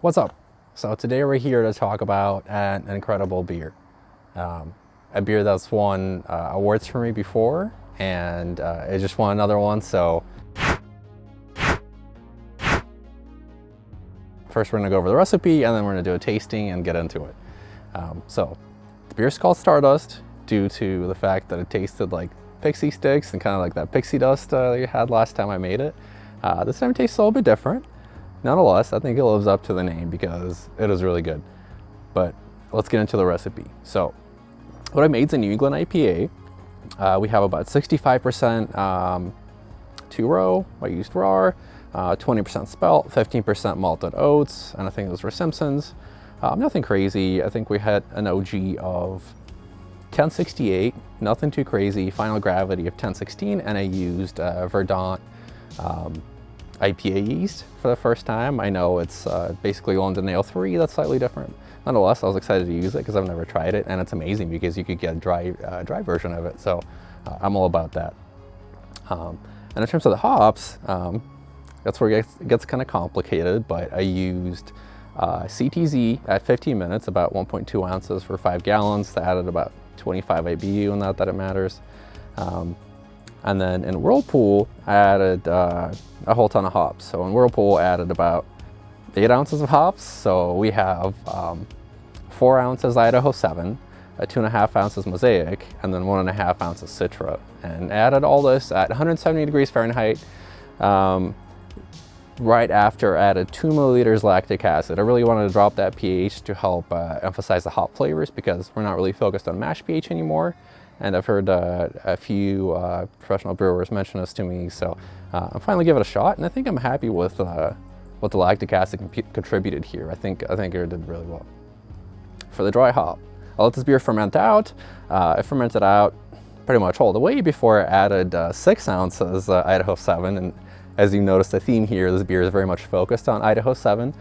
What's up? So today we're here to talk about an incredible beer. A beer that's won awards for me before, and it just won another one. So first we're gonna go over the recipe, and then we're gonna do a tasting and get into it. So the beer's called Stardust due to the fact that it tasted like pixie sticks and kind of like that pixie dust that you had last time I made it. This time it tastes a little bit different. Nonetheless, I think it lives up to the name because it is really good. But let's get into the recipe. So what I made is a New England IPA. We have about 65% two-row. I used raw, 20% spelt, 15% malted oats, and I think those were Simpsons. Nothing crazy. I think we had an OG of 1068, nothing too crazy, final gravity of 1016, and I used Verdant IPA yeast for the first time. I know it's basically London Ale 3, that's slightly different. Nonetheless, I was excited to use it because I've never tried it, and it's amazing because you could get a dry version of it, so I'm all about that. And in terms of the hops, that's where it gets kind of complicated, but I used CTZ at 15 minutes, about 1.2 ounces for 5 gallons. That added about 25 IBU, not that it matters. And then in Whirlpool, I added a whole ton of hops. So in Whirlpool, I added about 8 ounces of hops. So we have 4 ounces Idaho 7, 2.5 ounces Mosaic, and then 1.5 ounces Citra. And I added all this at 170 degrees Fahrenheit. Right after I added 2 milliliters lactic acid. I really wanted to drop that pH to help emphasize the hop flavors because we're not really focused on mash pH anymore. And I've heard a few professional brewers mention this to me, so I'm finally giving it a shot, and I think I'm happy with what the lactic acid contributed here. I think it did really well. For the dry hop, I let this beer ferment out. I fermented out pretty much all the way before I added 6 ounces Idaho 7, and as you notice the theme here, this beer is very much focused on Idaho 7.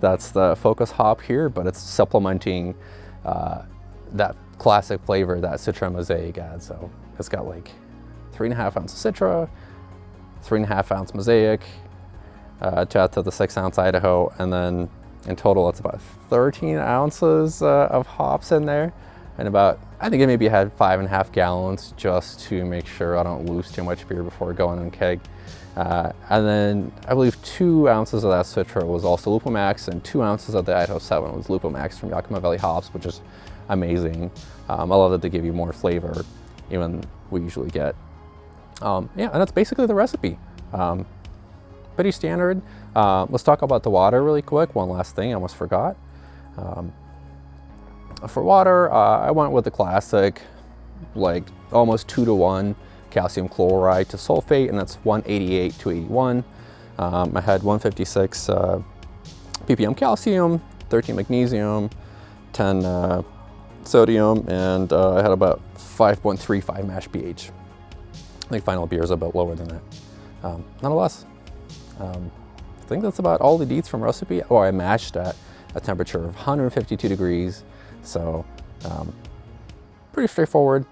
That's the focus hop here, but it's supplementing that classic flavor that Citra and Mosaic adds. So it's got like 3.5 ounces Citra, 3.5 ounce Mosaic, to add to the 6 ounce Idaho, and then in total it's about 13 ounces of hops in there, and about, I think it maybe had 5.5 gallons just to make sure I don't lose too much beer before going in keg. And then I believe 2 ounces of that Citra was also Lupomax, and 2 ounces of the Idaho 7 was Lupomax from Yakima Valley Hops, which is amazing. I love that they give you more flavor even we usually get. Yeah, and that's basically the recipe. Pretty standard. Let's talk about the water really quick. One last thing I almost forgot. For water, I went with the classic, like almost 2-to-1 calcium chloride to sulfate, and that's 188 to 81. I had 156 ppm calcium, 13 magnesium, 10 sodium, and I had about 5.35 mash pH. I think final beer is a bit lower than that. Nonetheless, I think that's about all the deets from recipe. Oh, I mashed at a temperature of 152 degrees, so pretty straightforward.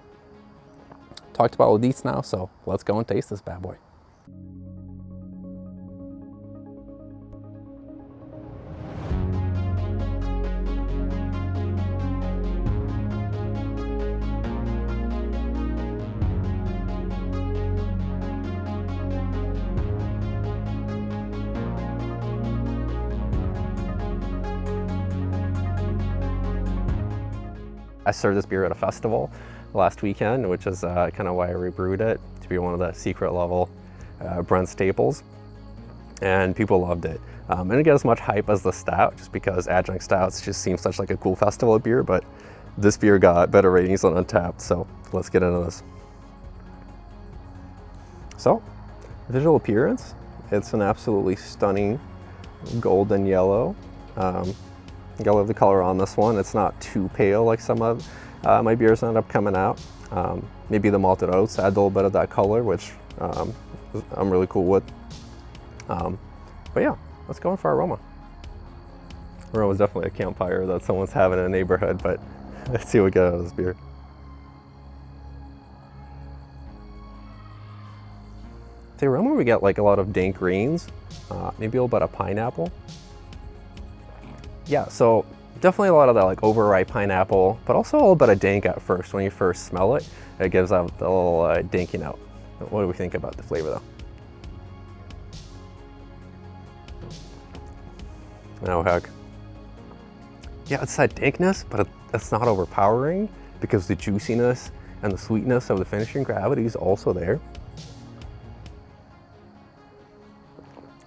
Talked about all the deets now, so let's go and taste this bad boy. I served this beer at a festival last weekend, which is kind of why I rebrewed it to be one of the secret level Brent staples, and people loved it. I didn't get as much hype as the stout just because adjunct stouts just seem such like a cool festival beer, but this beer got better ratings on Untappd, so let's get into this. So, visual appearance, it's an absolutely stunning golden yellow. I think I love the color on this one. It's not too pale like some of my beers end up coming out. Maybe the malted oats add a little bit of that color, which I'm really cool with. But yeah, let's go in for aroma. Aroma is definitely a campfire that someone's having in a neighborhood, but let's see what we get out of this beer. The aroma, we get like a lot of dank greens, maybe a little bit of pineapple. Yeah, so definitely a lot of that like overripe pineapple, but also a little bit of dank at first. When you first smell it, it gives out a little danky note. What do we think about the flavor though? Oh heck. Yeah, it's that dankness, but it's not overpowering because the juiciness and the sweetness of the finishing gravity is also there.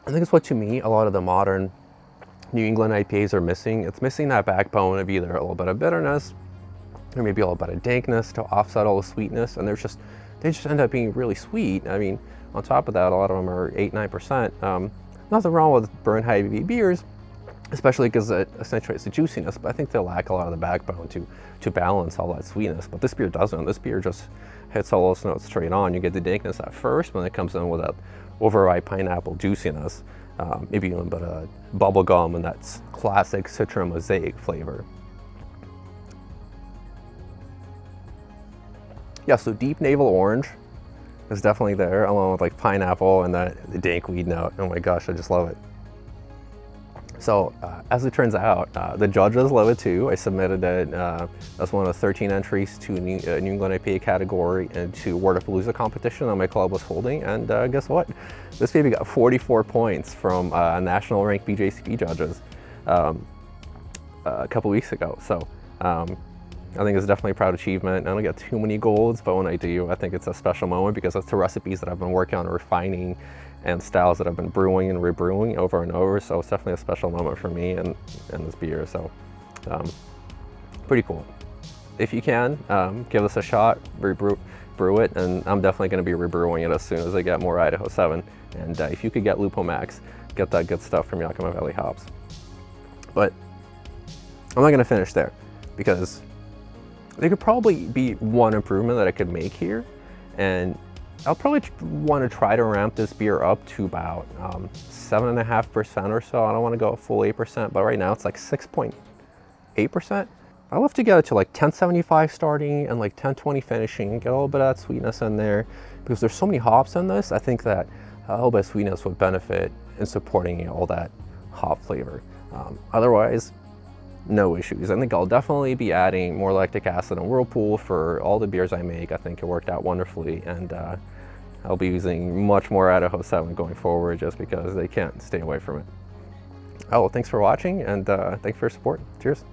I think it's what, to me, a lot of the modern New England IPAs are missing. It's missing that backbone of either a little bit of bitterness or maybe a little bit of dankness to offset all the sweetness, and they just end up being really sweet. I mean, on top of that, a lot of them are 8-9%. Nothing wrong with burn high ABV beers, especially because it accentuates the juiciness, but I think they lack a lot of the backbone to balance all that sweetness. But this beer doesn't. This beer just hits all those notes straight on. You get the dankness at first, but then it comes in with that overripe pineapple juiciness, maybe a little bit of bubble gum and that classic Citra and Mosaic flavor. Yeah, so deep navel orange is definitely there, along with like pineapple and the dank weed note. Oh my gosh, I just love it. So as it turns out, the judges love it too. I submitted it as one of 13 entries to a New England IPA category and to Wordapalooza competition that my club was holding. And guess what? This baby got 44 points from national ranked BJCP judges a couple weeks ago. So I think it's definitely a proud achievement. I don't get too many golds, but when I do, I think it's a special moment because it's the recipes that I've been working on refining and styles that I've been brewing and rebrewing over and over. So it's definitely a special moment for me and this beer. So pretty cool. If you can, give this a shot, brew it, and I'm definitely going to be rebrewing it as soon as I get more Idaho 7. And if you could get Lupo Max, get that good stuff from Yakima Valley Hops. But I'm not going to finish there because there could probably be one improvement that I could make here, and I'll probably want to try to ramp this beer up to about 7.5% or so. I don't want to go full 8%, but right now it's like 6.8%. I'd love to get it to like 1075 starting and like 1020 finishing, get a little bit of that sweetness in there, because there's so many hops in this. I think that a little bit of sweetness would benefit in supporting all that hop flavor. Otherwise, no issues. I think I'll definitely be adding more lactic acid and Whirlpool for all the beers I make. I think it worked out wonderfully, and I'll be using much more Idaho 7 going forward just because they can't stay away from it. Oh, well, thanks for watching, and thanks for your support. Cheers.